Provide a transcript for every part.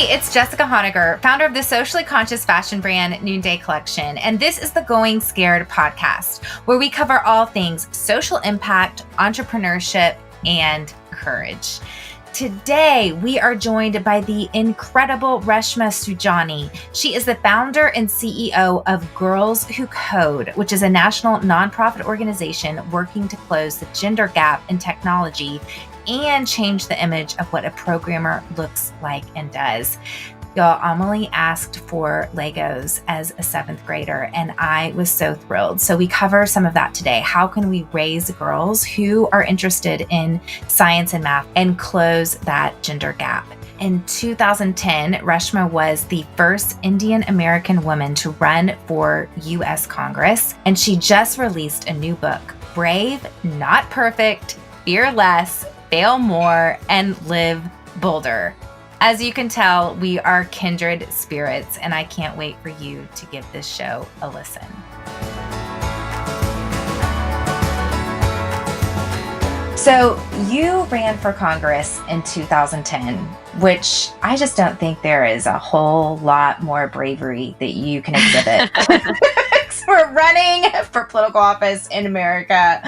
Hey, it's Jessica Honegger, founder of the socially conscious fashion brand Noonday Collection, and this is the Going Scared podcast, where we cover all things social impact, entrepreneurship, and courage. Today, we are joined by the incredible Reshma Saujani. She is the founder and CEO of Girls Who Code, which is a national nonprofit organization working to close the gender gap in technology and change the image of what a programmer looks like and does. Y'all, Amelie asked for Legos as a 7th grader, and I was so thrilled. So we cover some of that today. How can we raise girls who are interested in science and math and close that gender gap? In 2010, Reshma was the first Indian American woman to run for U.S. Congress, and she just released a new book, Brave, Not Perfect, Fear Less, Fail More, and Live Bolder. As you can tell, we are kindred spirits, and I can't wait for you to give this show a listen. So you ran for Congress in 2010, which I just don't think there is a whole lot more bravery that you can exhibit for running for political office in America.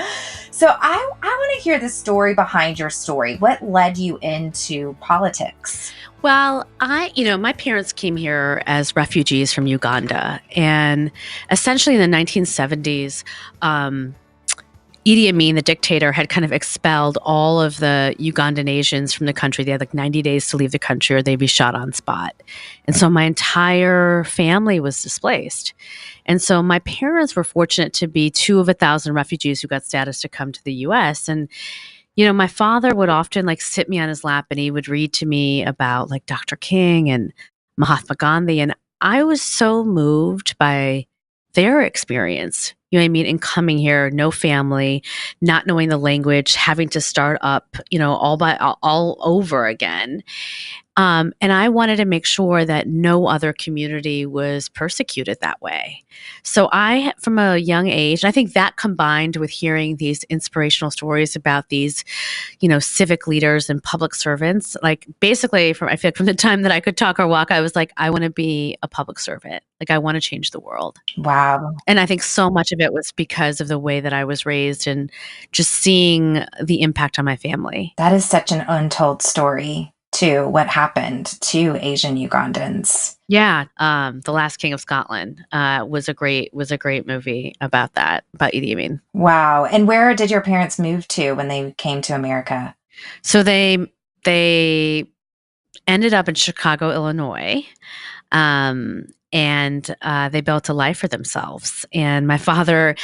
So I want to hear the story behind your story. What led you into politics? Well, my parents came here as refugees from Uganda. And essentially in the 1970s, Idi Amin, the dictator, had kind of expelled all of the Ugandan Asians from the country. They had like 90 days to leave the country or they'd be shot on spot. And so my entire family was displaced. And so my parents were fortunate to be 2 of 1,000 refugees who got status to come to the U.S. And my father would often sit me on his lap and he would read to me about Dr. King and Mahatma Gandhi. And I was so moved by their experience, in coming here, no family, not knowing the language, having to start up, all over again. And I wanted to make sure that no other community was persecuted that way. So from a young age, and I think that combined with hearing these inspirational stories about these, civic leaders and public servants, basically from the time that I could talk or walk, I was like, I want to be a public servant. I want to change the world. Wow. And I think so much of it was because of the way that I was raised and just seeing the impact on my family. That is such an untold story to what happened to Asian Ugandans. Yeah, The Last King of Scotland was a great movie about that, about Idi Amin. Wow. And where did your parents move to when they came to America? So they ended up in Chicago, Illinois. And they built a life for themselves. And my father,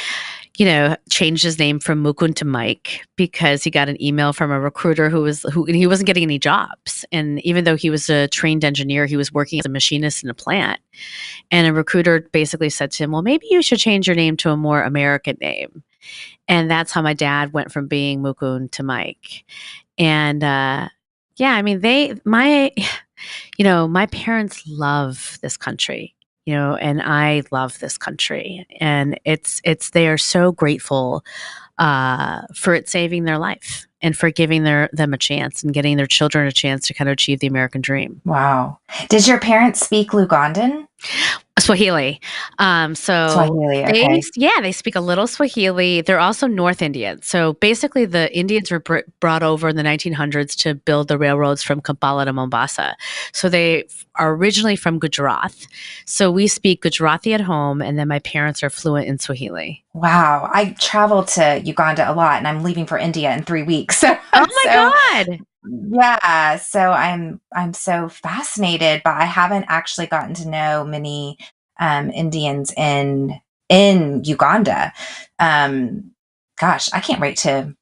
changed his name from Mukund to Mike because he got an email from a recruiter who he wasn't getting any jobs. And even though he was a trained engineer, he was working as a machinist in a plant. And a recruiter basically said to him, well, maybe you should change your name to a more American name. And that's how my dad went from being Mukund to Mike. And my parents love this country. And I love this country, and they are so grateful for it saving their life and for giving them a chance and getting their children a chance to kind of achieve the American dream. Wow. Did your parents speak Lugandan? Swahili. Swahili, okay. They speak a little Swahili. They're also North Indian. So basically the Indians were brought over in the 1900s to build the railroads from Kampala to Mombasa. So they are originally from Gujarat. So we speak Gujarati at home, and then my parents are fluent in Swahili. Wow. I travel to Uganda a lot, and I'm leaving for India in 3 weeks. Oh my God. Yeah. So I'm so fascinated, but I haven't actually gotten to know many Indians in Uganda. Gosh, I can't wait to.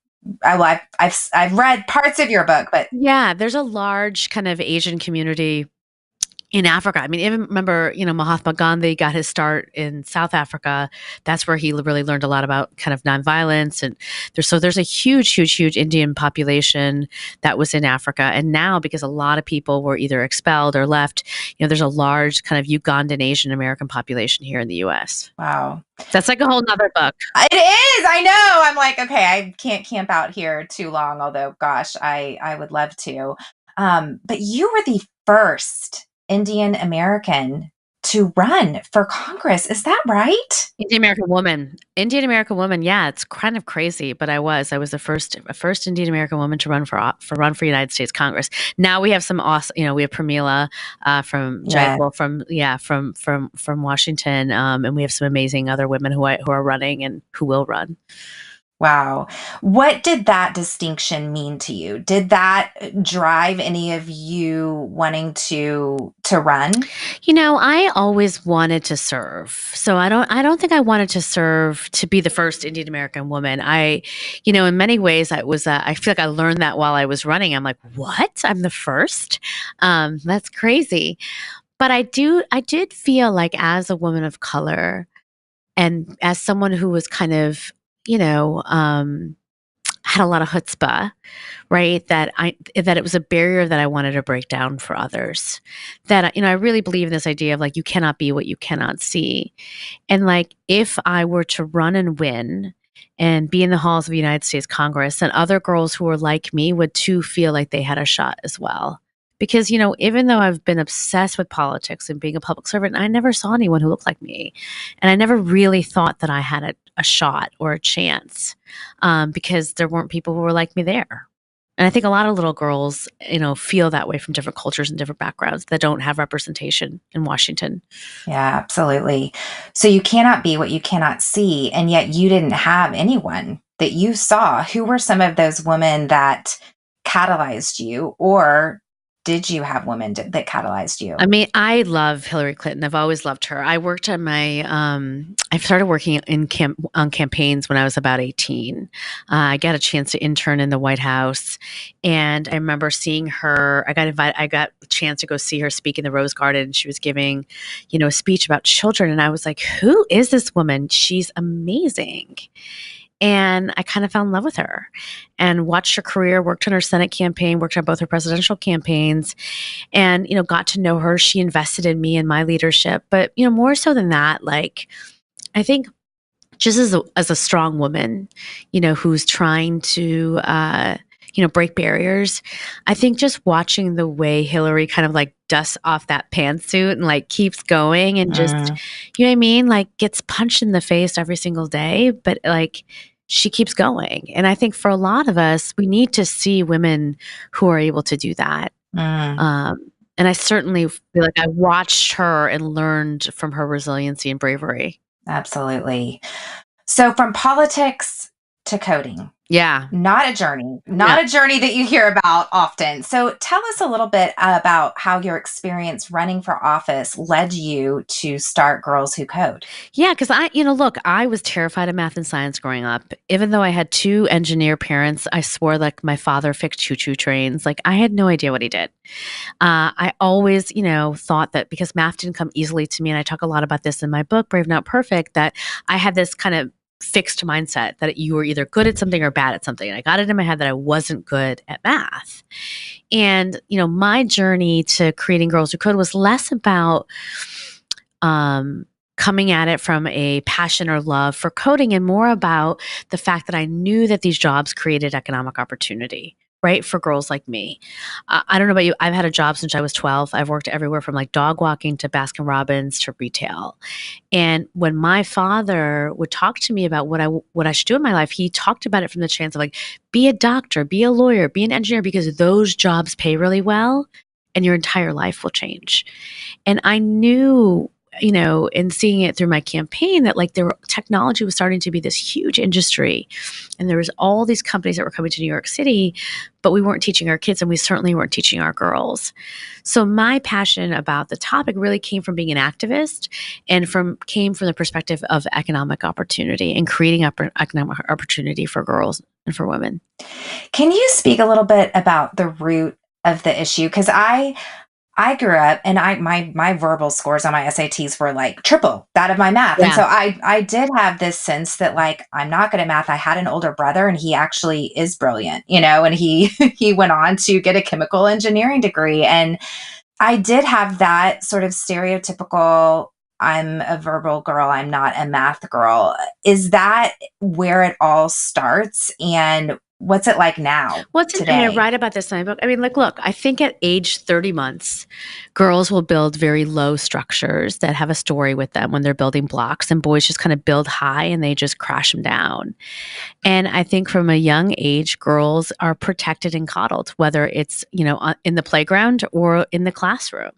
I've read parts of your book, but yeah, there's a large kind of Asian community in Africa. I mean, even remember, Mahatma Gandhi got his start in South Africa. That's where he really learned a lot about kind of nonviolence. And there's a huge Indian population that was in Africa. And now, because a lot of people were either expelled or left, there's a large kind of Ugandan Asian American population here in the U.S. Wow. That's like a whole nother book. It is. I know. I'm like, okay, I can't camp out here too long, although, gosh, I would love to. But you were the first Indian American to run for Congress. Is that right? Indian American woman. Indian American woman. Yeah, it's kind of crazy, but I was the first Indian American woman to run for United States Congress. Now we have some awesome, we have Pramila from Yeah. Jayapal from Washington, and we have some amazing other women who are running and who will run. Wow. What did that distinction mean to you? Did that drive any of you wanting to run? I always wanted to serve. So I don't think I wanted to serve to be the first Indian American woman. In many ways I feel like I learned that while I was running. I'm like, "What? I'm the first? That's crazy." But I did feel like as a woman of color and as someone who was kind of, had a lot of chutzpah, right? That it was a barrier that I wanted to break down for others. That I really believe in this idea of like you cannot be what you cannot see. And like if I were to run and win and be in the halls of the United States Congress, then other girls who were like me would too feel like they had a shot as well. Because, even though I've been obsessed with politics and being a public servant, I never saw anyone who looked like me. And I never really thought that I had a shot or a chance because there weren't people who were like me there. And I think a lot of little girls, feel that way from different cultures and different backgrounds that don't have representation in Washington. Yeah, absolutely. So you cannot be what you cannot see, and yet you didn't have anyone that you saw. Who were some of those women that catalyzed you, or did you have women that catalyzed you? I mean, I love Hillary Clinton. I've always loved her. I started working on campaigns when I was about 18. I got a chance to intern in the White House, and I remember seeing her. I got a chance to go see her speak in the Rose Garden, and she was giving, a speech about children, and I was like, "Who is this woman? She's amazing." And I kind of fell in love with her and watched her career, worked on her Senate campaign, worked on both her presidential campaigns, and, got to know her. She invested in me and my leadership. But, more so than that, like, I think just as a strong woman, who's trying to, break barriers, I think just watching the way Hillary kind of like dusts off that pantsuit and like keeps going and just, you know what I mean? Like gets punched in the face every single day, but like she keeps going. And I think for a lot of us, we need to see women who are able to do that. And I certainly feel like I watched her and learned from her resiliency and bravery. Absolutely. So from politics to coding. Yeah. Not a journey that you hear about often. So tell us a little bit about how your experience running for office led you to start Girls Who Code. Yeah, because I was terrified of math and science growing up. Even though I had two engineer parents, I swore like my father fixed choo-choo trains. Like I had no idea what he did. I always, thought that because math didn't come easily to me, and I talk a lot about this in my book, Brave Not Perfect, that I had this kind of fixed mindset that you were either good at something or bad at something. And I got it in my head that I wasn't good at math. And, my journey to creating Girls Who Code was less about coming at it from a passion or love for coding and more about the fact that I knew that these jobs created economic opportunity, right? For girls like me. I don't know about you. I've had a job since I was 12. I've worked everywhere from like dog walking to Baskin Robbins to retail. And when my father would talk to me about what I should do in my life, he talked about it from the chance of like, be a doctor, be a lawyer, be an engineer, because those jobs pay really well and your entire life will change. And I knew, in seeing it through my campaign that like technology was starting to be this huge industry and there was all these companies that were coming to New York City, but we weren't teaching our kids and we certainly weren't teaching our girls. So my passion about the topic really came from being an activist and came from the perspective of economic opportunity and creating economic opportunity for girls and for women. Can you speak a little bit about the root of the issue? Because I grew up and my verbal scores on my SATs were like triple that of my math. Yeah. And so I did have this sense that like, I'm not good at math. I had an older brother and he actually is brilliant, and he went on to get a chemical engineering degree. And I did have that sort of stereotypical, I'm a verbal girl, I'm not a math girl. Is that where it all starts? And what's it like now I today? write about this in my book. I mean, like, look, I think at age 30 months, girls will build very low structures that have a story with them when they're building blocks, and boys just kind of build high and they just crash them down. And I think from a young age, girls are protected and coddled, whether it's, in the playground or in the classroom.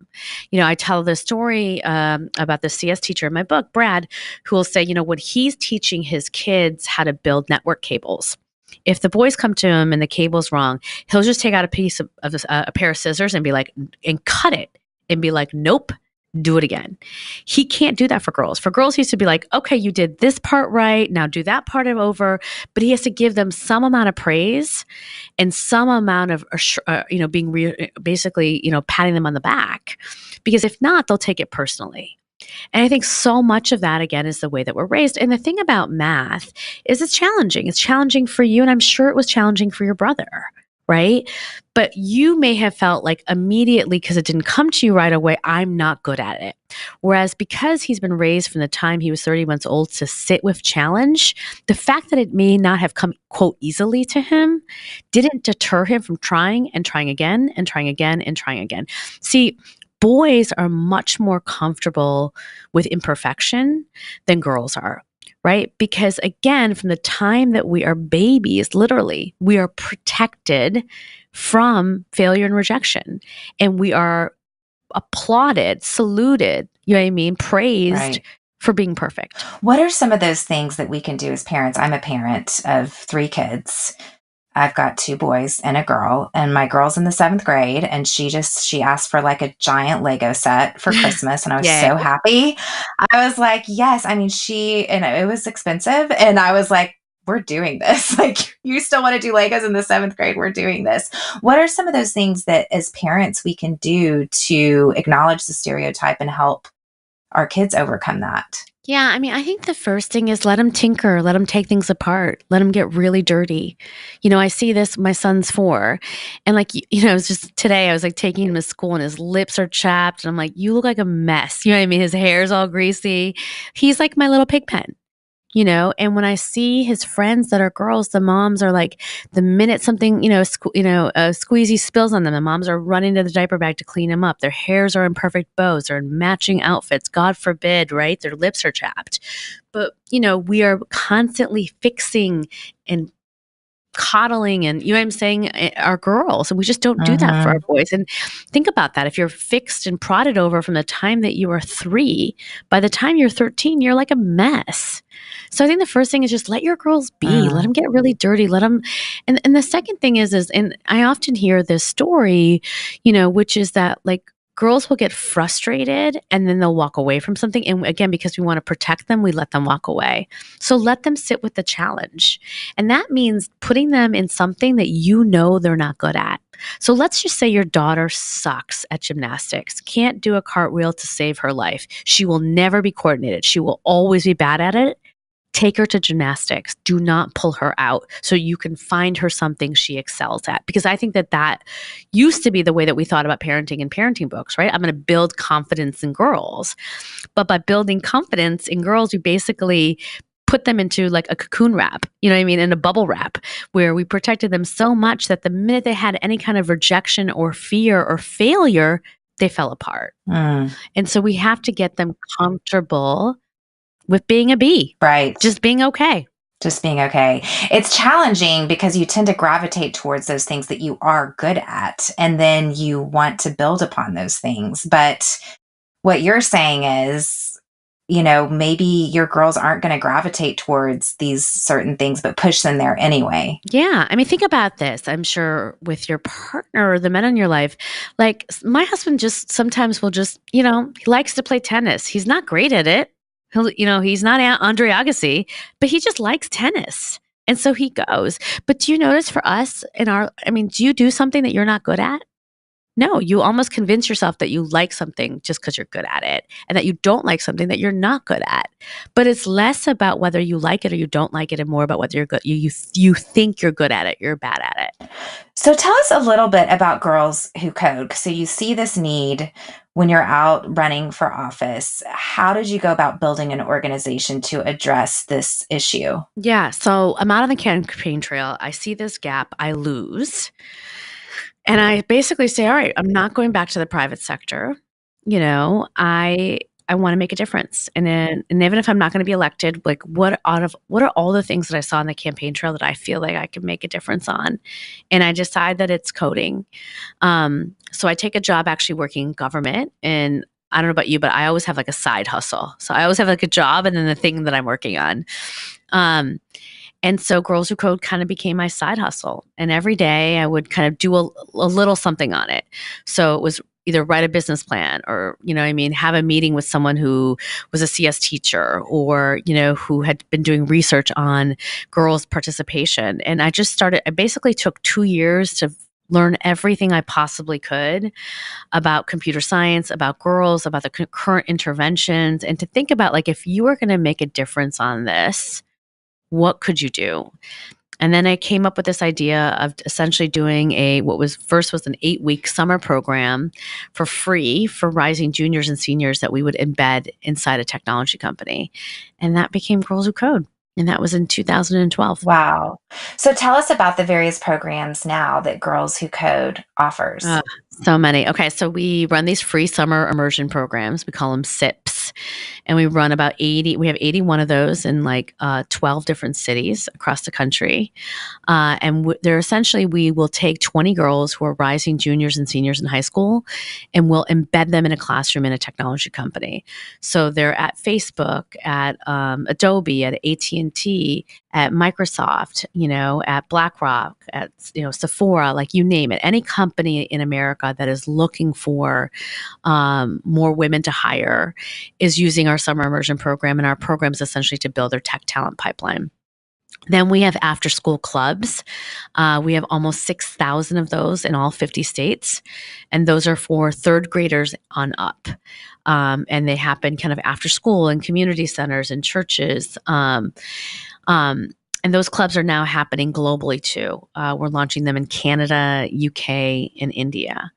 I tell the story about the CS teacher in my book, Brad, who will say, when he's teaching his kids how to build network cables, if the boys come to him and the cable's wrong, he'll just take out a pair of scissors and be like, and cut it and be like, nope, do it again. He can't do that for girls. For girls, he used to be like, okay, you did this part right. Now do that part over. But he has to give them some amount of praise and some amount of, basically, patting them on the back, because if not, they'll take it personally. And I think so much of that, again, is the way that we're raised. And the thing about math is it's challenging. It's challenging for you. And I'm sure it was challenging for your brother, right? But you may have felt like immediately, because it didn't come to you right away, I'm not good at it. Whereas because he's been raised from the time he was 30 months old to sit with challenge, the fact that it may not have come, quote, easily to him didn't deter him from trying and trying again and trying again and trying again. See, boys are much more comfortable with imperfection than girls are, right? Because again, from the time that we are babies, literally, we are protected from failure and rejection. And we are applauded, saluted, you know what I mean, praised Right. for being perfect. What are some of those things that we can do as parents? I'm a parent of 3 kids. I've got 2 boys and a girl, and my girl's in the 7th grade, and she asked for like a giant Lego set for Christmas, and I was Yay. so happy. I was like, yes. I mean, and it was expensive, and I was like, we're doing this. Like, you still want to do Legos in the 7th grade? We're doing this. What are some of those things that as parents we can do to acknowledge the stereotype and help our kids overcome that? Yeah, I mean, I think the first thing is let them tinker, let them take things apart, let them get really dirty. I see this, my son's 4, and like, it's just today I was like taking him to school and his lips are chapped, and I'm like, you look like a mess. You know what I mean? His hair's all greasy. He's like my little pig pen. And when I see his friends that are girls, the moms are like, the minute something, a squeezy spills on them, the moms are running to the diaper bag to clean them up. Their hairs are in perfect bows. They're in matching outfits. God forbid, right? Their lips are chapped. But, we are constantly fixing and coddling and, you know what I'm saying, our girls. And we just don't do that for our boys. And think about that. If you're fixed and prodded over from the time that you are 3, by the time you're 13, you're like a mess. So I think the first thing is just let your girls be, let them get really dirty, let them. And the second thing is, and I often hear this story, which is that like, girls will get frustrated and then they'll walk away from something. And again, because we want to protect them, we let them walk away. So let them sit with the challenge. And that means putting them in something that they're not good at. So let's just say your daughter sucks at gymnastics, can't do a cartwheel to save her life. She will never be coordinated. She will always be bad at it. Take her to gymnastics. Do not pull her out so you can find her something she excels at. Because I think that used to be the way that we thought about parenting in parenting books, right? I'm going to build confidence in girls. But by building confidence in girls, we basically put them into like a cocoon wrap, in a bubble wrap, where we protected them so much that the minute they had any kind of rejection or fear or failure, they fell apart. And so we have to get them comfortable with being a B. Right. Just being okay. Just being okay. It's challenging because you tend to gravitate towards those things that you are good at, and then you want to build upon those things. But what you're saying is, maybe your girls aren't going to gravitate towards these certain things, but push them there anyway. Yeah. I mean, think about this. I'm sure with your partner or the men in your life, like my husband just sometimes will just, he likes to play tennis. He's not great at it. He's not Andre Agassi, but he just likes tennis. And so he goes. But do you notice for us do you do something that you're not good at? No, you almost convince yourself that you like something just because you're good at it, and that you don't like something that you're not good at. But it's less about whether you like it or you don't like it, and more about whether you're good. You think you're good at it, you're bad at it. So tell us a little bit about Girls Who Code. So you see this need when you're out running for office. How did you go about building an organization to address this issue? Yeah, so I'm out on the campaign trail. I see this gap, I lose. And I basically say, all right, I'm not going back to the private sector. I want to make a difference. And even if I'm not going to be elected, like what are all the things that I saw on the campaign trail that I feel like I can make a difference on? And I decide that it's coding. So I take a job actually working in government, and I don't know about you, but I always have like a side hustle. So I always have like a job and then the thing that I'm working on. Um, and so Girls Who Code kind of became my side hustle. And every day I would kind of do a little something on it. So it was either write a business plan or, have a meeting with someone who was a CS teacher or, who had been doing research on girls' participation. And I basically took 2 years to learn everything I possibly could about computer science, about girls, about the current interventions, and to think about like, if you were going to make a difference on this, what could you do? And then I came up with this idea of essentially doing what was an 8-week summer program for free for rising juniors and seniors that we would embed inside a technology company. And that became Girls Who Code. And that was in 2012. Wow. So tell us about the various programs now that Girls Who Code offers. So many. Okay, so we run these free summer immersion programs. We call them SIPs. And we run about 80. We have 81 of those in like 12 different cities across the country. They're essentially, we will take 20 girls who are rising juniors and seniors in high school, and we'll embed them in a classroom in a technology company. So they're at Facebook, at Adobe, at AT&T, at Microsoft, at BlackRock, at Sephora, like you name it. Any company in America that is looking for more women to hire is using our summer immersion program, and our program is essentially to build their tech talent pipeline. Then we have after school clubs. We have almost 6,000 of those in all 50 states. And those are for third graders on up. And they happen kind of after school in community centers and churches. And those clubs are now happening globally too. We're launching them in Canada, UK, and India.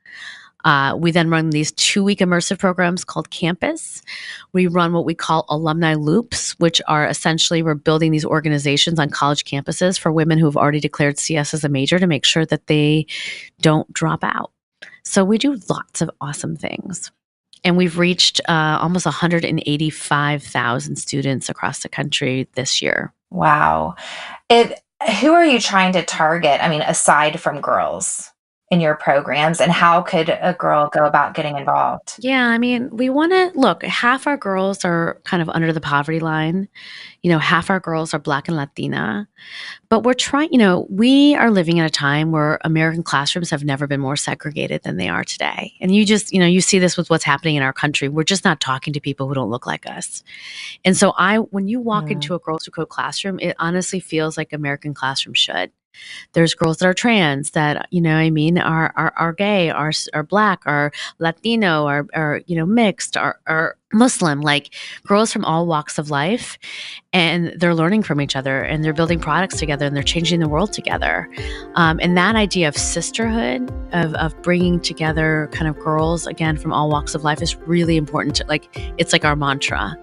We then run these 2-week immersive programs called Campus. We run what we call alumni loops, which are essentially, we're building these organizations on college campuses for women who have already declared CS as a major to make sure that they don't drop out. So we do lots of awesome things. And we've reached almost 185,000 students across the country this year. Wow. Who are you trying to target? I mean, aside from girls in your programs, and how could a girl go about getting involved? Yeah, I mean, we want to look, half our girls are kind of under the poverty line. Half our girls are Black and Latina. But we're trying, we are living in a time where American classrooms have never been more segregated than they are today. And you just, you see this with what's happening in our country. We're just not talking to people who don't look like us. And so when you walk into a Girls Who Code classroom, it honestly feels like American classroom should. There's girls that are trans that, are gay, are Black, are Latino, are mixed, are Muslim, like girls from all walks of life. And they're learning from each other, and they're building products together, and they're changing the world together. And that idea of sisterhood, of bringing together kind of girls, again, from all walks of life is really important. It's like our mantra.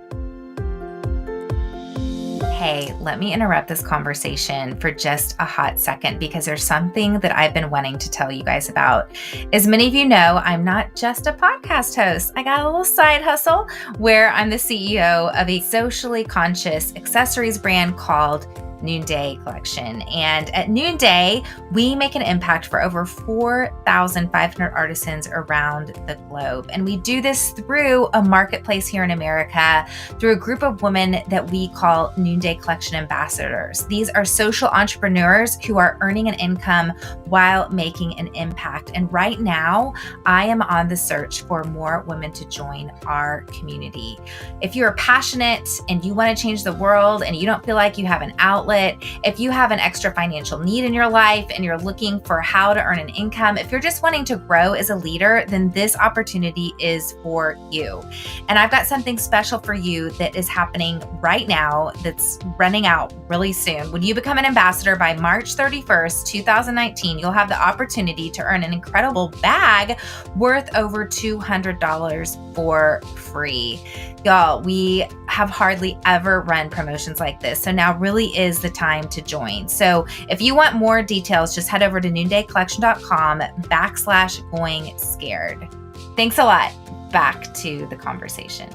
Hey, let me interrupt this conversation for just a hot second because there's something that I've been wanting to tell you guys about. As many of you know, I'm not just a podcast host. I got a little side hustle where I'm the CEO of a socially conscious accessories brand called Noonday Collection. And at Noonday, we make an impact for over 4,500 artisans around the globe. And we do this through a marketplace here in America, through a group of women that we call Noonday Collection ambassadors. These are social entrepreneurs who are earning an income while making an impact. And right now, I am on the search for more women to join our community. If you're passionate and you want to change the world and you don't feel like you have an outlet outlet, if you have an extra financial need in your life and you're looking for how to earn an income, if you're just wanting to grow as a leader, then this opportunity is for you. And I've got something special for you that is happening right now that's running out really soon. When you become an ambassador by March 31st, 2019, you'll have the opportunity to earn an incredible bag worth over $200 for free. Y'all, we have hardly ever run promotions like this. So now really is the time to join. So if you want more details, just head over to noondaycollection.com/going scared. Thanks a lot. Back to the conversation.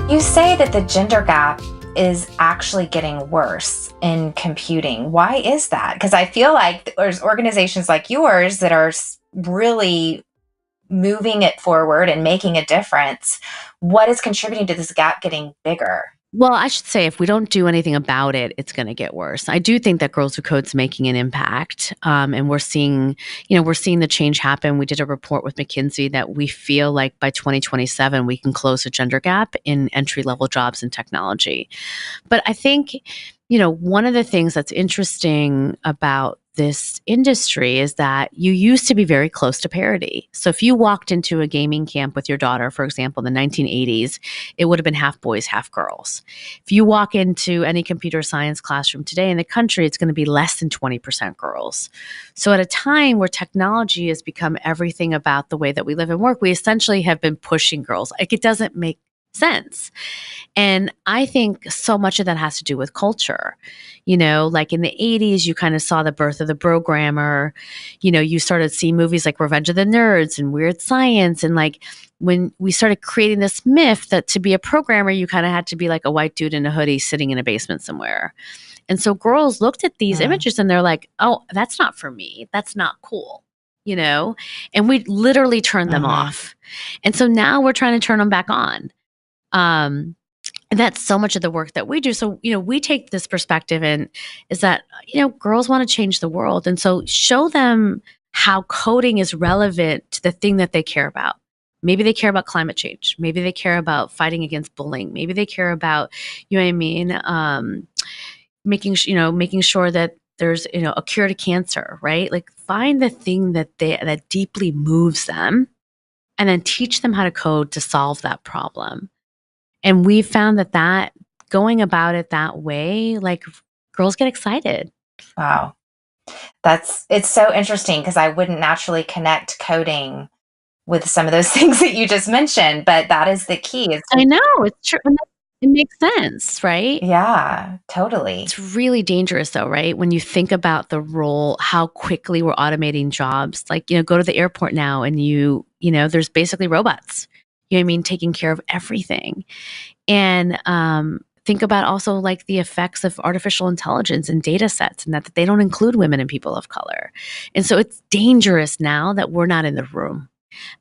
You say that the gender gap is actually getting worse in computing. Why is that? Because I feel like there's organizations like yours that are really moving it forward and making a difference. What is contributing to this gap getting bigger? Well, I should say if we don't do anything about it, it's going to get worse. I do think that Girls Who Code's making an impact, and we're seeing the change happen. We did a report with McKinsey that we feel like by 2027 we can close the gender gap in entry-level jobs in technology. But I think, one of the things that's interesting about this industry is that you used to be very close to parity. So if you walked into a gaming camp with your daughter, for example, in the 1980s, it would have been half boys, half girls. If you walk into any computer science classroom today in the country, it's going to be less than 20% girls. So at a time where technology has become everything about the way that we live and work, we essentially have been pushing girls. Like, it doesn't make sense. And I think so much of that has to do with culture. Like in the 80s, you kind of saw the birth of the programmer. You started seeing movies like Revenge of the Nerds and Weird Science. And like when we started creating this myth that to be a programmer, you kind of had to be like a white dude in a hoodie sitting in a basement somewhere. And so girls looked at these images and they're like, oh, that's not for me. That's not cool. And we literally turned them off. And so now we're trying to turn them back on. And that's so much of the work that we do. So, we take this perspective and is that, girls want to change the world. And so show them how coding is relevant to the thing that they care about. Maybe they care about climate change. Maybe they care about fighting against bullying. Maybe they care about, making sure that there's, a cure to cancer, right? Like find the thing that deeply moves them and then teach them how to code to solve that problem. And we found that going about it that way, like girls get excited. Wow. It's so interesting because I wouldn't naturally connect coding with some of those things that you just mentioned, but that is the key. I know, it's true. It makes sense, right? Yeah, totally. It's really dangerous though, right? When you think about the role, how quickly we're automating jobs. Like, go to the airport now and there's basically robots. Taking care of everything. And think about also like the effects of artificial intelligence and data sets and that they don't include women and people of color. And so it's dangerous now that we're not in the room.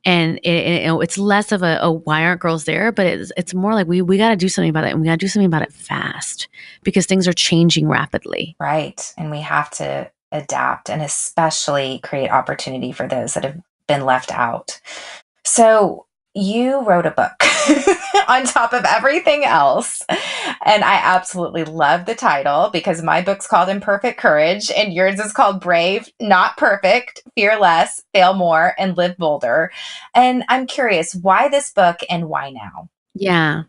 And it's less of why aren't girls there? But it's more like we got to do something about it, and we got to do something about it fast because things are changing rapidly. Right. And we have to adapt and especially create opportunity for those that have been left out. So you wrote a book on top of everything else. And I absolutely love the title because my book's called Imperfect Courage and yours is called Brave, Not Perfect, Fear Less, Fail More, and Live Bolder. And I'm curious, why this book and why now? Yeah.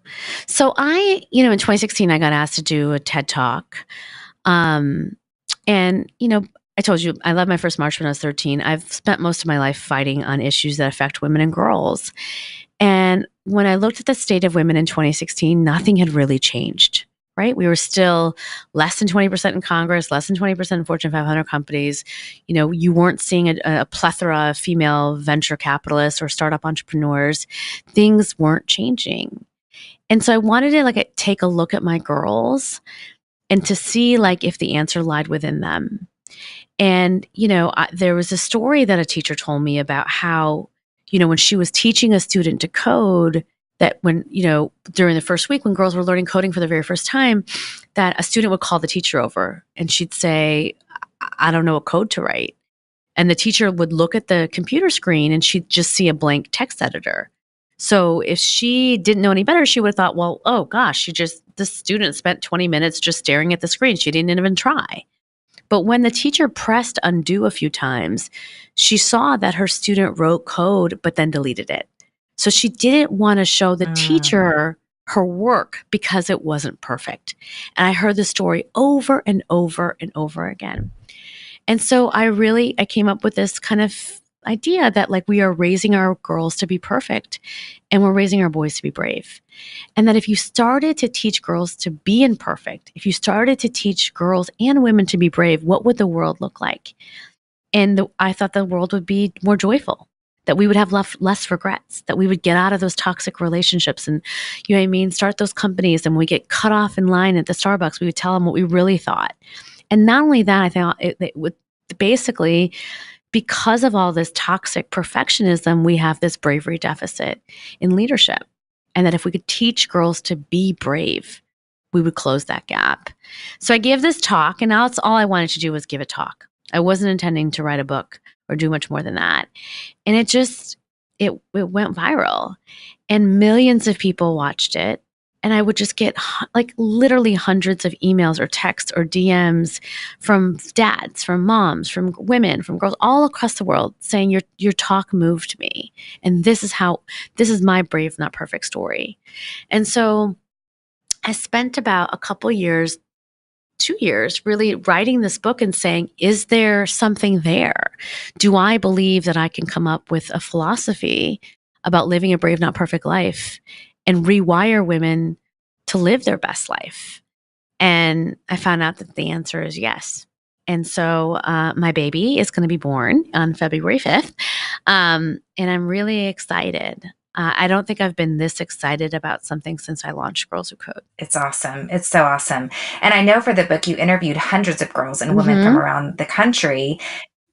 So in 2016, I got asked to do a TED Talk. I told you I led my first march when I was 13. I've spent most of my life fighting on issues that affect women and girls. And when I looked at the state of women in 2016, nothing had really changed, right? We were still less than 20% in Congress, less than 20% in Fortune 500 companies. You weren't seeing a plethora of female venture capitalists or startup entrepreneurs. Things weren't changing. And so I wanted to take a look at my girls and to see if the answer lied within them. And, there was a story that a teacher told me about how, when she was teaching a student to code, that when, during the first week when girls were learning coding for the very first time, that a student would call the teacher over and she'd say, I don't know what code to write. And the teacher would look at the computer screen and she'd just see a blank text editor. So if she didn't know any better, she would have thought, well, oh gosh, this student spent 20 minutes just staring at the screen. She didn't even try. But when the teacher pressed undo a few times, she saw that her student wrote code, but then deleted it. So she didn't want to show the teacher her work because it wasn't perfect. And I heard the story over and over and over again. And so I came up with this kind of idea that like we are raising our girls to be perfect and we're raising our boys to be brave. And that if you started to teach girls to be imperfect, if you started to teach girls and women to be brave, what would the world look like? And I thought the world would be more joyful, that we would have less regrets, that we would get out of those toxic relationships and, you know what I mean, start those companies. And when we get cut off in line at the Starbucks, we would tell them what we really thought. And not only that, I thought it would basically, because of all this toxic perfectionism, we have this bravery deficit in leadership. And that if we could teach girls to be brave, we would close that gap. So I gave this talk, and that's all I wanted to do was give a talk. I wasn't intending to write a book or do much more than that. And it went viral, and millions of people watched it. And I would just get like literally hundreds of emails or texts or DMs from dads, from moms, from women, from girls all across the world saying your talk moved me. And this is my brave, not perfect story. And so I spent about a couple years, 2 years, really writing this book and saying, is there something there? Do I believe that I can come up with a philosophy about living a brave, not perfect life and rewire women to live their best life? And I found out that the answer is yes. And so my baby is going to be born on February 5th. And I'm really excited. I don't think I've been this excited about something since I launched Girls Who Code. It's awesome. It's so awesome. And I know for the book, you interviewed hundreds of girls and women from around the country.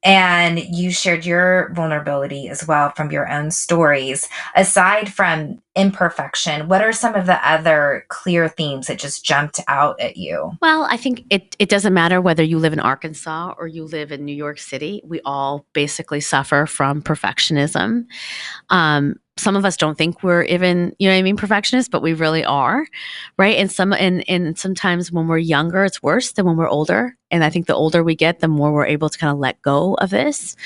And you shared your vulnerability as well from your own stories. Aside from imperfection, what are some of the other clear themes that just jumped out at you? Well, I think it doesn't matter whether you live in Arkansas or you live in New York City. We all basically suffer from perfectionism. Some of us don't think we're even, you know what I mean, perfectionists, but we really are, right? And sometimes when we're younger, it's worse than when we're older. And I think the older we get, the more we're able to kind of let go of this.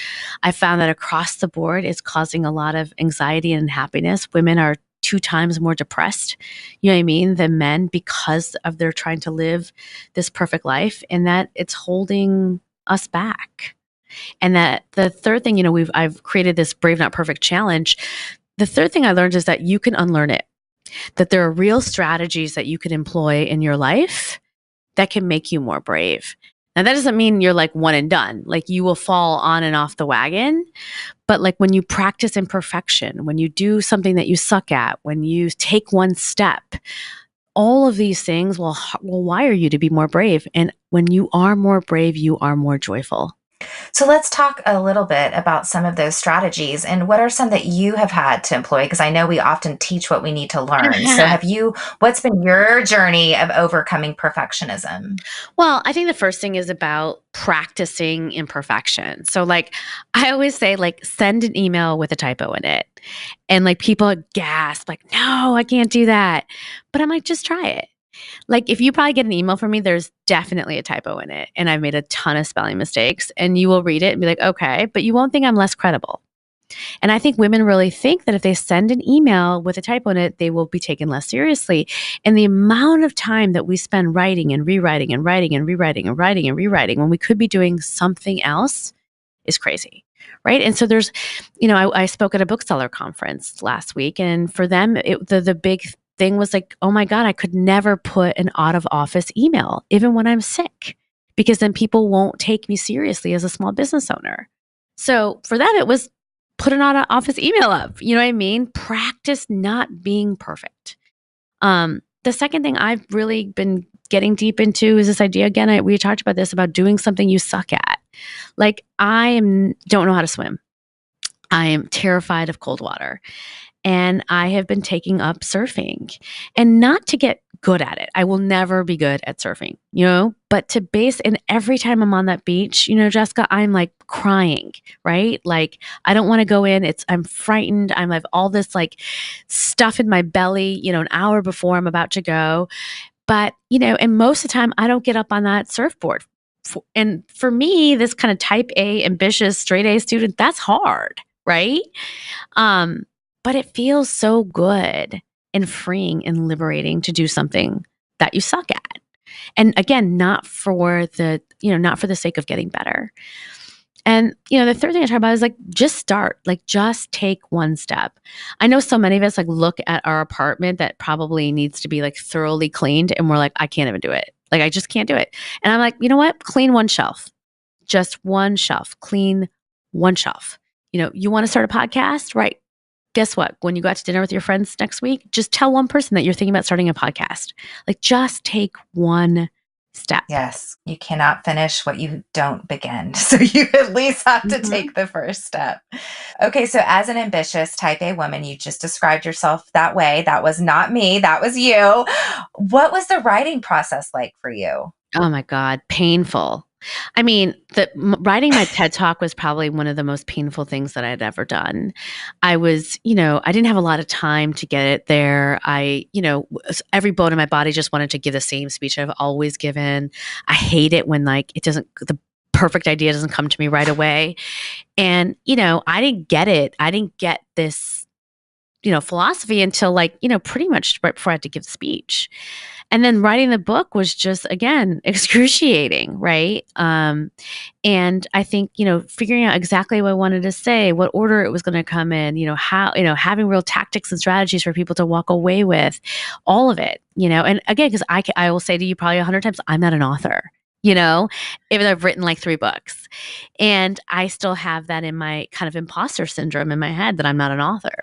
I found that across the board, it's causing a lot of anxiety and unhappiness. Women are 2 times more depressed, you know what I mean, than men because of their trying to live this perfect life, and that it's holding us back. And that the third thing, I've created this Brave Not Perfect challenge. The third thing I learned is that you can unlearn it, that there are real strategies that you can employ in your life that can make you more brave. Now, that doesn't mean you're like one and done. Like you will fall on and off the wagon. But like when you practice imperfection, when you do something that you suck at, when you take one step, all of these things will wire you to be more brave. And when you are more brave, you are more joyful. So let's talk a little bit about some of those strategies and what are some that you have had to employ? Because I know we often teach what we need to learn. So what's been your journey of overcoming perfectionism? Well, I think the first thing is about practicing imperfection. So like I always say, like send an email with a typo in it. And like people gasp, like, no, I can't do that. But I'm like, just try it. Like if you probably get an email from me, there's definitely a typo in it. And I've made a ton of spelling mistakes and you will read it and be like, okay, but you won't think I'm less credible. And I think women really think that if they send an email with a typo in it, they will be taken less seriously. And the amount of time that we spend writing and rewriting and writing and rewriting and writing and rewriting when we could be doing something else is crazy. Right. And so there's, I spoke at a bookseller conference last week, and for them, the big thing was like, oh my God, I could never put an out of office email, even when I'm sick, because then people won't take me seriously as a small business owner. So for them, it was put an out of office email up. You know what I mean? Practice not being perfect. The second thing I've really been getting deep into is this idea, again, we talked about this, about doing something you suck at. Like don't know how to swim. I am terrified of cold water. And I have been taking up surfing, and not to get good at it. I will never be good at surfing, but to base, and every time I'm on that beach, Jessica, I'm like crying, right? Like I don't want to go in. I'm frightened. I have all this like stuff in my belly, an hour before I'm about to go. But, and most of the time I don't get up on that surfboard. And for me, this kind of type A, ambitious, straight A student, that's hard, right? But it feels so good and freeing and liberating to do something that you suck at. And again, not for the sake of getting better. And, the third thing I talk about is like, just start, like just take one step. I know so many of us like look at our apartment that probably needs to be like thoroughly cleaned. And we're like, I can't even do it. Like, I just can't do it. And I'm like, you know what? Clean one shelf, just one shelf, clean one shelf. You want to start a podcast, right? Guess what? When you go out to dinner with your friends next week, just tell one person that you're thinking about starting a podcast. Like, just take one step. Yes. You cannot finish what you don't begin. So you at least have to take the first step. Okay. So as an ambitious type A woman, you just described yourself that way. That was not me. That was you. What was the writing process like for you? Oh my God. Painful. I mean, writing my TED Talk was probably one of the most painful things that I had ever done. I was, I didn't have a lot of time to get it there. Every bone in my body just wanted to give the same speech I've always given. I hate it when the perfect idea doesn't come to me right away. And, I didn't get it. I didn't get this, philosophy until pretty much right before I had to give the speech. And then writing the book was just, again, excruciating, right? And I think, figuring out exactly what I wanted to say, what order it was going to come in, how, having real tactics and strategies for people to walk away with, all of it, and again, because I will say to you probably 100 times, I'm not an author. Even though I've written like 3 books, and I still have that in my kind of imposter syndrome in my head that I'm not an author.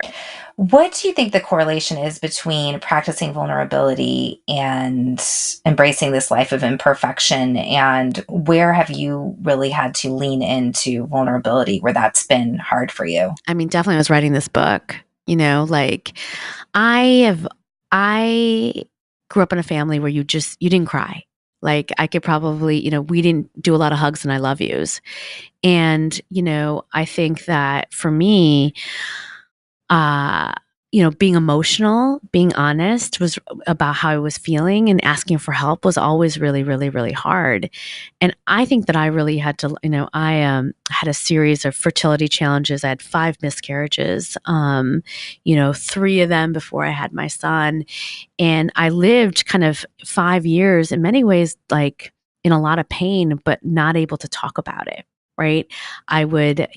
What do you think the correlation is between practicing vulnerability and embracing this life of imperfection? And where have you really had to lean into vulnerability where that's been hard for you? I mean, definitely I was writing this book, like I grew up in a family where you didn't cry. Like I could probably, we didn't do a lot of hugs and I love yous. And, I think that for me, being emotional, being honest was about how I was feeling, and asking for help was always really, really, really hard. And I think that I really had to, I had a series of fertility challenges. I had 5 miscarriages, 3 of them before I had my son. And I lived kind of 5 years in many ways, like in a lot of pain, but not able to talk about it. Right. I would,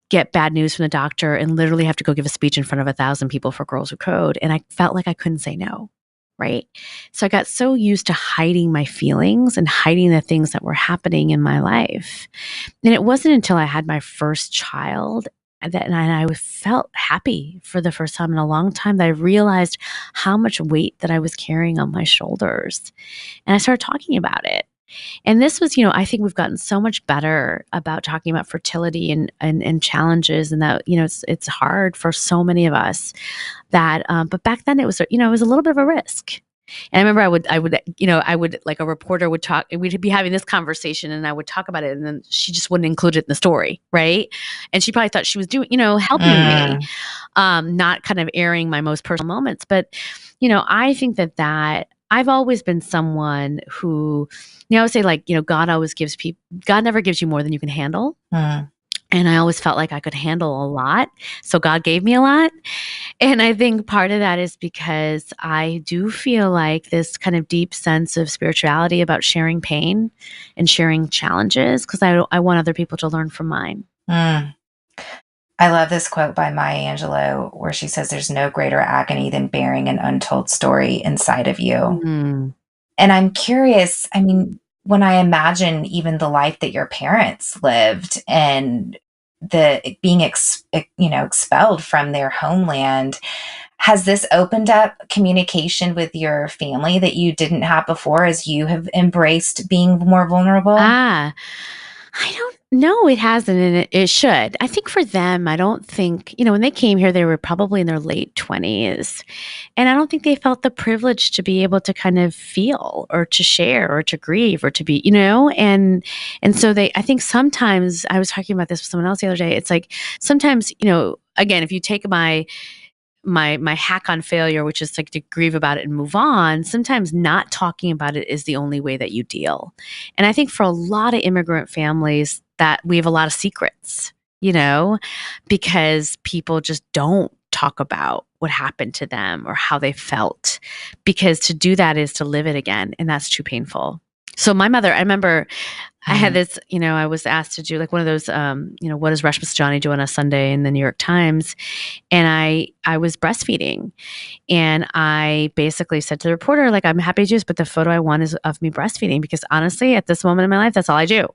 get bad news from the doctor and literally have to go give a speech in front of 1,000 people for Girls Who Code. And I felt like I couldn't say no. Right. So I got so used to hiding my feelings and hiding the things that were happening in my life. And it wasn't until I had my first child and I felt happy for the first time in a long time that I realized how much weight that I was carrying on my shoulders. And I started talking about it. And this was, I think we've gotten so much better about talking about fertility and challenges, and that, it's hard for so many of us that, but back then it was, it was a little bit of a risk. And I remember I would like a reporter would talk, we'd be having this conversation and I would talk about it, and then she just wouldn't include it in the story. Right. And she probably thought she was doing, helping me, not kind of airing my most personal moments. But, I think that I've always been someone who, I would say God never gives you more than you can handle. And I always felt like I could handle a lot. So God gave me a lot. And I think part of that is because I do feel like this kind of deep sense of spirituality about sharing pain and sharing challenges, because I want other people to learn from mine. I love this quote by Maya Angelou where she says, there's no greater agony than bearing an untold story inside of you. And I'm curious, I mean, when I imagine even the life that your parents lived and the being expelled from their homeland, has this opened up communication with your family that you didn't have before as you have embraced being more vulnerable? No, it hasn't, and it should. I think for them, I don't think, when they came here, they were probably in their late 20s. And I don't think they felt the privilege to be able to kind of feel or to share or to grieve or to be, and so I think sometimes I was talking about this with someone else the other day. It's like sometimes, again, if you take my hack on failure, which is like to grieve about it and move on, sometimes not talking about it is the only way that you deal. And I think for a lot of immigrant families that we have a lot of secrets, because people just don't talk about what happened to them or how they felt, because to do that is to live it again, and that's too painful. So my mother, I remember I had this, I was asked to do like one of those, what does Reshma Saujani do on a Sunday in the New York Times? And I was breastfeeding, and I basically said to the reporter, like, I'm happy to do this, but the photo I want is of me breastfeeding, because honestly, at this moment in my life, that's all I do.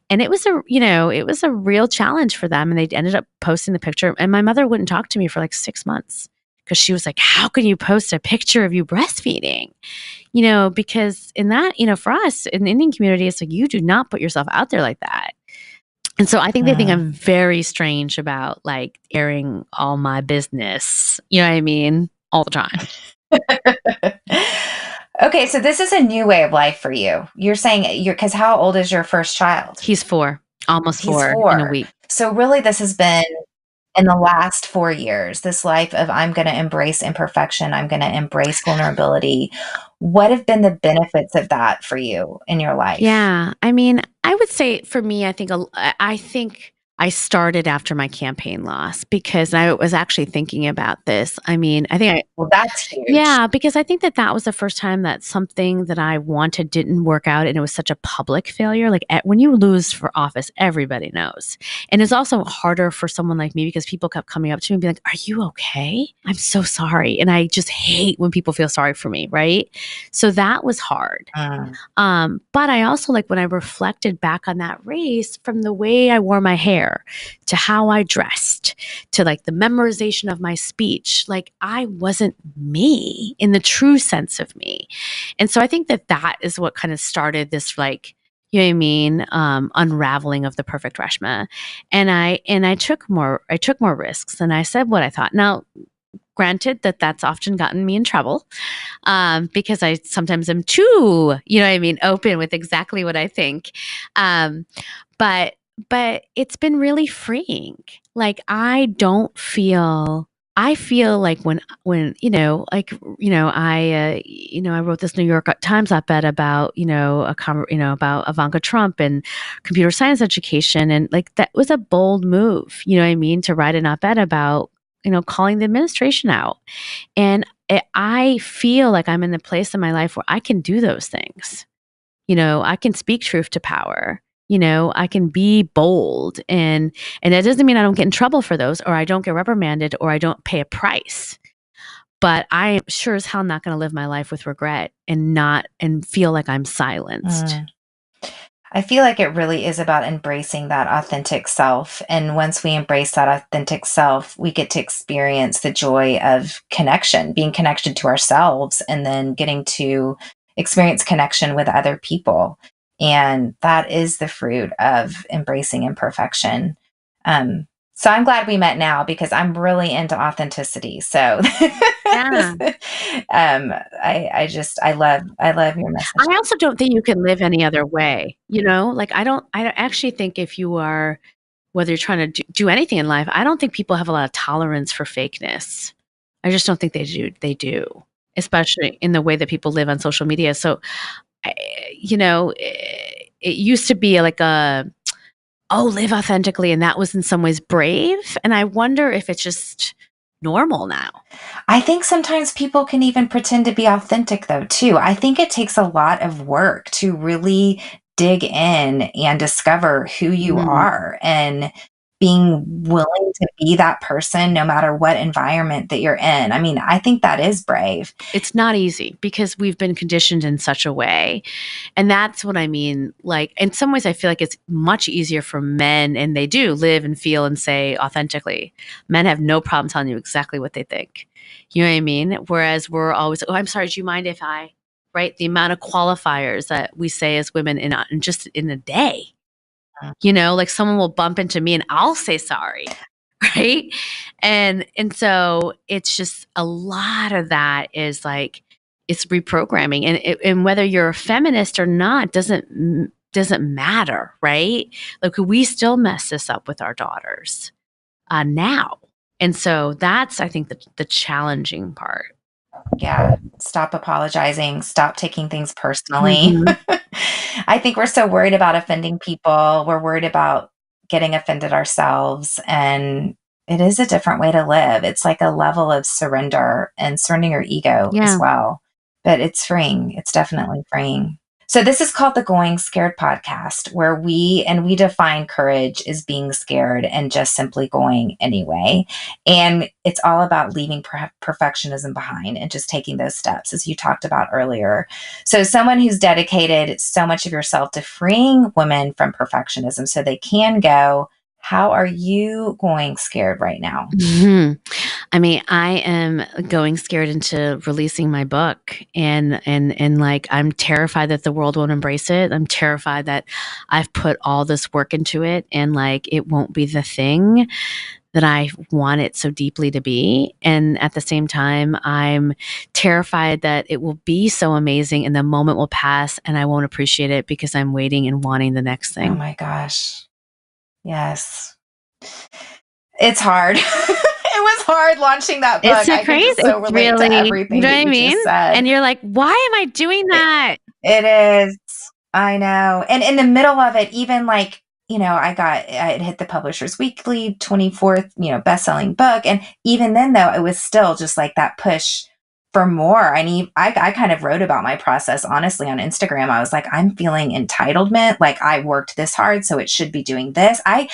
And it was a real challenge for them. And they ended up posting the picture, and my mother wouldn't talk to me for like 6 months because she was like, how can you post a picture of you breastfeeding? Because in that, for us in the Indian community, it's like, you do not put yourself out there like that. And so I think they think I'm very strange about like airing all my business, you know what I mean? All the time. Okay, so this is a new way of life for you. You're saying because how old is your first child? He's 4, almost He's 4 in a 4. week. So really this has been in the last 4 years, this life of I'm going to embrace imperfection, I'm going to embrace vulnerability. What have been the benefits of that for you in your life? Yeah. I mean, I would say for me, I think I started after my campaign loss, because I was actually thinking about this. I mean, Well, that's huge. yeah, because I think that was the first time that something that I wanted didn't work out, and it was such a public failure. Like when you lose for office, everybody knows. And it's also harder for someone like me because people kept coming up to me and being like, are you okay? I'm so sorry. And I just hate when people feel sorry for me, right? So that was hard. But I also, like, when I reflected back on that race, from the way I wore my hair to how I dressed to like the memorization of my speech, like I wasn't me in the true sense of me. And so I think that is what kind of started this, like, you know what I mean, unraveling of the perfect Reshma. And I took more risks, and I said what I thought. Now, granted that's often gotten me in trouble, because I sometimes am too, you know what I mean, open with exactly what I think. But it's been really freeing. Like I feel like when I wrote this New York Times op-ed about about Ivanka Trump and computer science education, and like that was a bold move, you know what I mean, to write an op-ed about calling the administration out. And I feel like I'm in the place in my life where I can do those things. I can speak truth to power. I can be bold, and that doesn't mean I don't get in trouble for those, or I don't get reprimanded, or I don't pay a price. But I am sure as hell not going to live my life with regret and feel like I'm silenced. I feel like it really is about embracing that authentic self. And once we embrace that authentic self, we get to experience the joy of connection, being connected to ourselves, and then getting to experience connection with other people. And that is the fruit of embracing imperfection. So I'm glad we met now, because I'm really into authenticity. So Yeah. I love your message. I also don't think you can live any other way. Like I actually think if you are, whether you're trying to do anything in life, I don't think people have a lot of tolerance for fakeness. I just don't think they do, especially in the way that people live on social media. So, it used to be like live authentically. And that was in some ways brave. And I wonder if it's just normal now. I think sometimes people can even pretend to be authentic, though, too. I think it takes a lot of work to really dig in and discover who you are, and being willing to be that person no matter what environment that you're in. I mean, I think that is brave. It's not easy because we've been conditioned in such a way. And that's what I mean. Like, in some ways, I feel like it's much easier for men, and they do live and feel and say authentically. Men have no problem telling you exactly what they think. You know what I mean? Whereas we're always, oh, I'm sorry, do you mind if I, right? The amount of qualifiers that we say as women in just in a day. Like someone will bump into me and I'll say sorry. Right. And so it's just a lot of that is like, it's reprogramming, and whether you're a feminist or not doesn't matter. Right. Like we still mess this up with our daughters now. And so that's, I think, the challenging part. Yeah. Stop apologizing. Stop taking things personally. I think we're so worried about offending people. We're worried about getting offended ourselves. And it is a different way to live. It's like a level of surrender and surrendering your ego as well. But it's freeing. It's definitely freeing. So this is called the Going Scared podcast, where we define courage as being scared and just simply going anyway. And it's all about leaving perfectionism behind and just taking those steps, as you talked about earlier. So someone who's dedicated so much of yourself to freeing women from perfectionism so they can go, how are you going scared right now? I mean, I am going scared into releasing my book, and like, I'm terrified that the world won't embrace it. I'm terrified that I've put all this work into it and like it won't be the thing that I want it so deeply to be. And at the same time, I'm terrified that it will be so amazing and the moment will pass and I won't appreciate it because I'm waiting and wanting the next thing. Oh my gosh. Yes. It's hard. It was hard launching that book. It's so crazy. I can so relate to everything you know that what you just said. And you're like, why am I doing that? It is. I know. And in the middle of it, even like, I had hit the Publishers Weekly 24th, best-selling book. And even then though, it was still just like that push for more. I kind of wrote about my process, honestly, on Instagram. I was like, I'm feeling entitlement. Like I worked this hard, so it should be doing this. I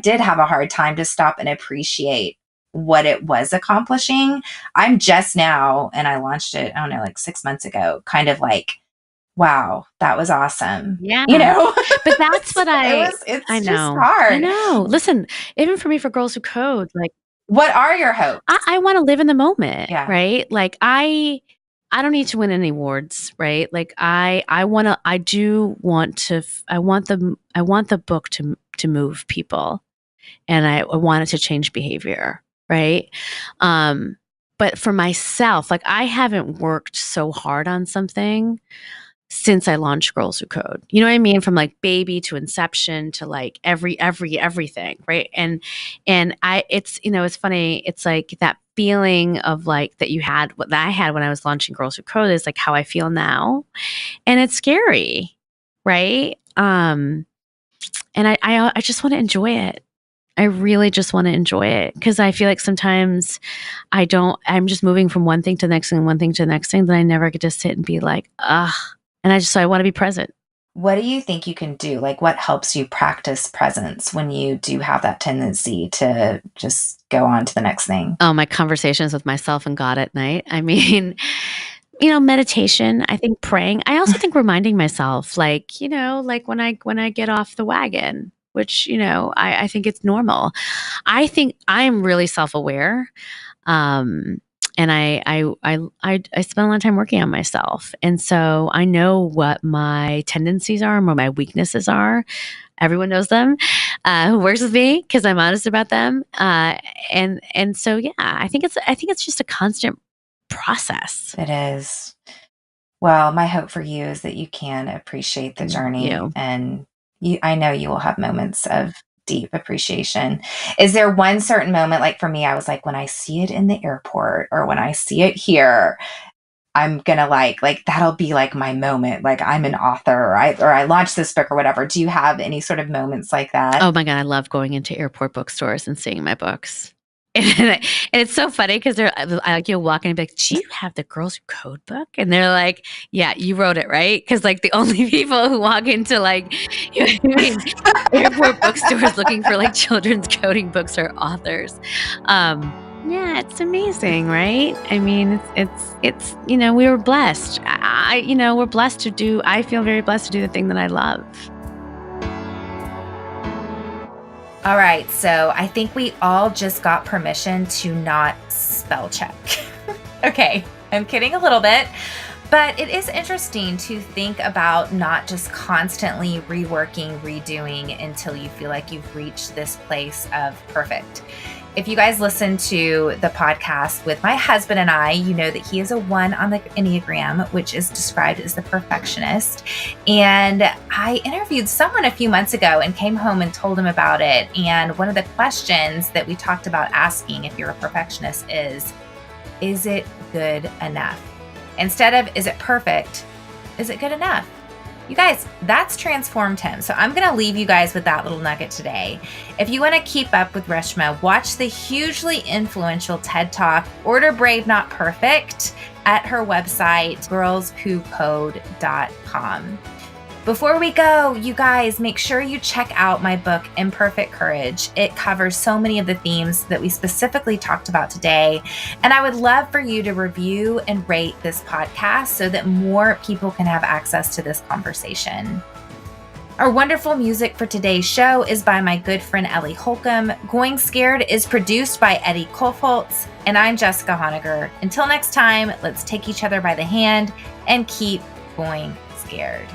did have a hard time to stop and appreciate what it was accomplishing. I'm just now, and I launched it, I don't know, like 6 months ago, kind of like, wow, that was awesome. Yeah. But that's what it's I know. Just hard. I know. Listen, even for me, for Girls Who Code, like, what are your hopes? I want to live in the moment, Yeah. right? Like I don't need to win any awards, right? Like I want the book to move people, and I want it to change behavior, right? But for myself, like I haven't worked so hard on something since I launched Girls Who Code. You know what I mean? From like baby to inception to like everything, right? And it's funny. It's like that feeling of like that I had when I was launching Girls Who Code is like how I feel now, and it's scary, right? And I just want to enjoy it. I really just want to enjoy it, because I feel like sometimes I'm just moving from one thing to the next thing, one thing to the next thing, that I never get to sit and be like, and I want to be present. What do you think you can do? Like, what helps you practice presence when you do have that tendency to just go on to the next thing? Oh, my conversations with myself and God at night. I mean, meditation, I think praying. I also think reminding myself, like, like when I get off the wagon, which, I think it's normal. I think I am really self-aware. And I spend a lot of time working on myself. And so I know what my tendencies are and what my weaknesses are. Everyone knows them, who works with me, because I'm honest about them. And so, yeah, I think it's just a constant process. It is. Well, my hope for you is that you can appreciate the journey, and I know you will have moments of deep appreciation. Is there one certain moment, like for me, I was like, when I see it in the airport or when I see it here, I'm gonna like that'll be like my moment. Like I'm an author, or I launched this book or whatever. Do you have any sort of moments like that? Oh my God, I love going into airport bookstores and seeing my books. And it's so funny because you'll walk in and be like, do you have the Girls Who Code book? And they're like, yeah, you wrote it, right? Because like the only people who walk into like airport bookstores looking for like children's coding books are authors. Yeah, it's amazing, right? I mean, it's we were blessed. We're blessed to do. I feel very blessed to do the thing that I love. All right, so I think we all just got permission to not spell check. Okay, I'm kidding a little bit, But it is interesting to think about not just constantly reworking, redoing until you feel like you've reached this place of perfect. If you guys listen to the podcast with my husband and I, you know that he is a 1 on the Enneagram, which is described as the perfectionist. And I interviewed someone a few months ago and came home and told him about it. And one of the questions that we talked about asking if you're a perfectionist is it good enough? Instead of, is it perfect? Is it good enough? You guys, that's transformed him. So I'm going to leave you guys with that little nugget today. If you want to keep up with Reshma, watch the hugely influential TED Talk, Order Brave Not Perfect, at her website, girlswhocode.com. Before we go, you guys, make sure you check out my book, Imperfect Courage. It covers so many of the themes that we specifically talked about today. And I would love for you to review and rate this podcast so that more people can have access to this conversation. Our wonderful music for today's show is by my good friend Ellie Holcomb. Going Scared is produced by Eddie Kofoltz, and I'm Jessica Honegger. Until next time, let's take each other by the hand and keep going scared.